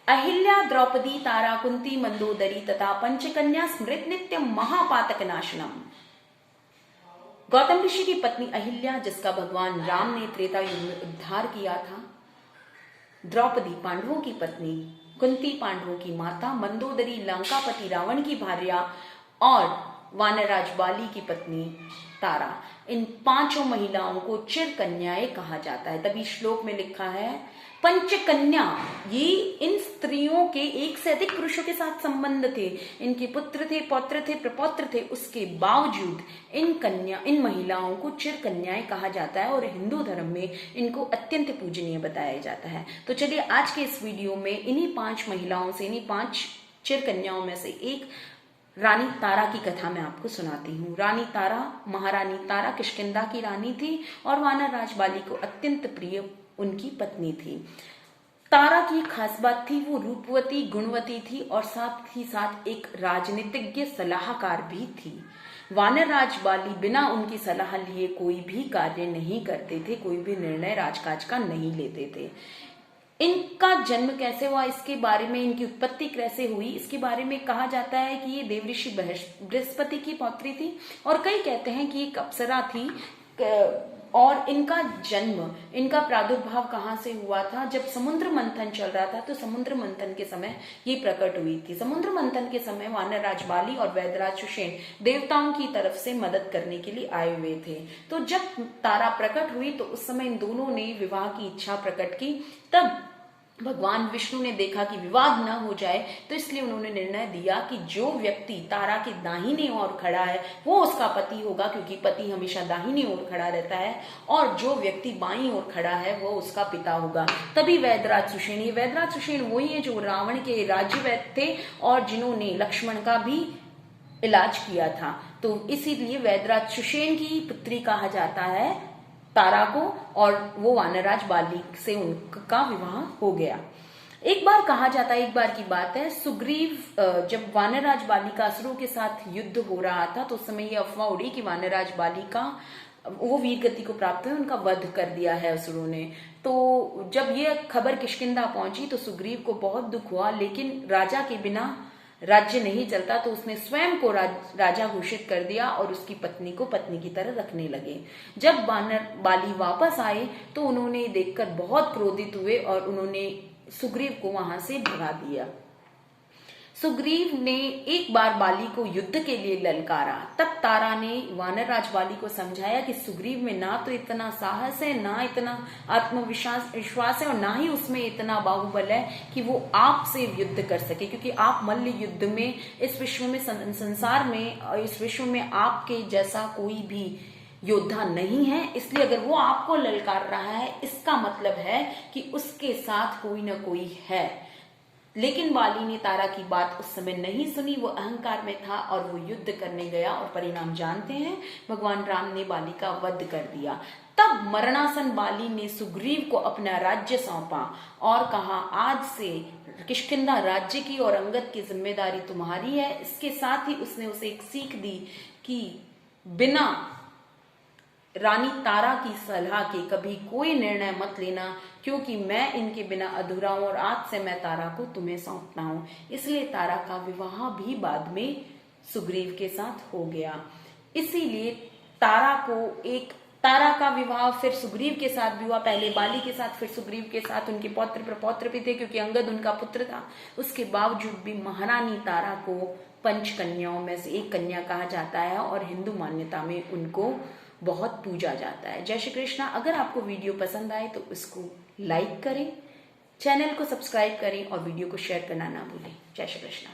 अहिल्या, द्रौपदी, तारा, कुंती, मंदोदरी तथा पंचकन्या स्मृत नित्यम महापातक नाशनम। गौतम ऋषि की पत्नी अहिल्या, जिसका भगवान राम ने त्रेता युग में उद्धार किया था। द्रौपदी पांडवों की पत्नी, कुंती पांडवों की माता, मंदोदरी लंकापति रावण की भार्या और वानराज बाली की पत्नी तारा, इन पांचों महिलाओं को चिर कन्याएं कहा जाता है। तभी श्लोक में लिखा है पंचकन्या, ये इन स्त्रियों के एक से अधिक पुरुषों के साथ संबंध थे, इनके पुत्र थे, पौत्र थे, प्रपौत्र थे, उसके बावजूद इन महिलाओं को चिर कन्याएं कहा जाता है और हिंदू धर्म में इनको अत्यंत पूजनीय बताया जाता है। तो चलिए आज के इस वीडियो में इन्हीं 5 महिलाओं से, इन्हीं 5 चिर कन्याओं में से एक रानी तारा की कथा मैं आपको सुनाती हूँ। रानी तारा, महारानी तारा किष्किंधा की रानी थी और वानर राज बाली को अत्यंत प्रिय उनकी पत्नी थी। तारा की खास बात थी, वो रूपवती, गुणवती थी और साथ ही साथ एक राजनीतिज्ञ सलाहकार भी थी। वानर राज बाली बिना उनकी सलाह लिए कोई भी कार्य नहीं करते थे, कोई भी निर्णय राजकाज का नहीं लेते थे। इनका जन्म कैसे हुआ, इसके बारे में, इनकी उत्पत्ति कैसे हुई, इसके बारे में कहा जाता है कि ये देवऋषि बृहस्पति की पौत्री थी और कई कहते हैं कि एक अप्सरा थी। और इनका जन्म, इनका प्रादुर्भाव कहाँ से हुआ था? जब समुद्र मंथन चल रहा था तो समुद्र मंथन के समय ये प्रकट हुई थी। समुद्र मंथन के समय वानरराज बाली और वैदराज सुषेण देवताओं की तरफ से मदद करने के लिए आए हुए थे। तो जब तारा प्रकट हुई तो उस समय इन दोनों ने विवाह की इच्छा प्रकट की। तब भगवान विष्णु ने देखा कि विवाद न हो जाए, तो इसलिए उन्होंने निर्णय दिया कि जो व्यक्ति तारा के दाहिने ओर खड़ा है वो उसका पति होगा, क्योंकि पति हमेशा दाहिनी ओर खड़ा रहता है, और जो व्यक्ति बाईं ओर खड़ा है वो उसका पिता होगा। तभी वैदराज सुषेण वही है जो रावण के राज्यवैद्य थे और जिन्होंने लक्ष्मण का भी इलाज किया था। तो इसीलिए वैदराज सुषेण की पुत्री कहा जाता है तारा को, और वो वानरराज बाली से उनका विवाह हो गया। एक बार कहा जाता है, एक बार की बात है, सुग्रीव जब वानरराज बाली का असुरों के साथ युद्ध हो रहा था तो उस समय ये अफवाह उड़ी कि वानरराज बाली का वो वीर गति को प्राप्त हुए, उनका वध कर दिया है असुरों ने। तो जब ये खबर किष्किंधा पहुंची तो सुग्रीव को बहुत दुख हुआ, लेकिन राजा के बिना राज्य नहीं चलता, तो उसने स्वयं को राजा घोषित कर दिया और उसकी पत्नी को पत्नी की तरह रखने लगे। जब वानर बाली वापस आए तो उन्होंने देखकर बहुत क्रोधित हुए और उन्होंने सुग्रीव को वहां से भगा दिया। सुग्रीव ने एक बार बाली को युद्ध के लिए ललकारा। तब तारा ने वानरराज बाली को समझाया कि सुग्रीव में ना तो इतना साहस है, ना इतना आत्मविश्वास है और ना ही उसमें इतना बाहुबल है कि वो आपसे युद्ध कर सके, क्योंकि आप मल्ल युद्ध में इस विश्व में, संसार में, इस विश्व में आपके जैसा कोई भी योद्धा नहीं है। इसलिए अगर वो आपको ललकार रहा है, इसका मतलब है कि उसके साथ कोई ना कोई है। लेकिन बाली ने तारा की बात उस समय नहीं सुनी, वो अहंकार में था और वो युद्ध करने गया और परिणाम जानते हैं, भगवान राम ने बाली का वध कर दिया। तब मरणासन बाली ने सुग्रीव को अपना राज्य सौंपा और कहा, आज से किष्किंधा राज्य की और अंगद की जिम्मेदारी तुम्हारी है। इसके साथ ही उसने उसे एक सीख दी कि बिना रानी तारा की सलाह के कभी कोई निर्णय मत लेना, क्योंकि मैं इनके बिना अधूरा हूं और आज से मैं तारा को तुम्हें सौंपता हूं। इसलिए तारा का विवाह भी बाद में सुग्रीव के साथ हो गया। इसीलिए तारा का विवाह फिर सुग्रीव के साथ भी हुआ, पहले बाली के साथ, फिर सुग्रीव के साथ। उनके पौत्र प्रपौत्र भी थे, क्योंकि अंगद उनका पुत्र था। उसके बावजूद भी महारानी तारा को पंच कन्याओं में से एक कन्या कहा जाता है और हिंदू मान्यता में उनको बहुत पूजा जाता है। जय श्री कृष्णा। अगर आपको वीडियो पसंद आए तो इसको लाइक करें, चैनल को सब्सक्राइब करें और वीडियो को शेयर करना ना भूलें। जय श्री कृष्णा।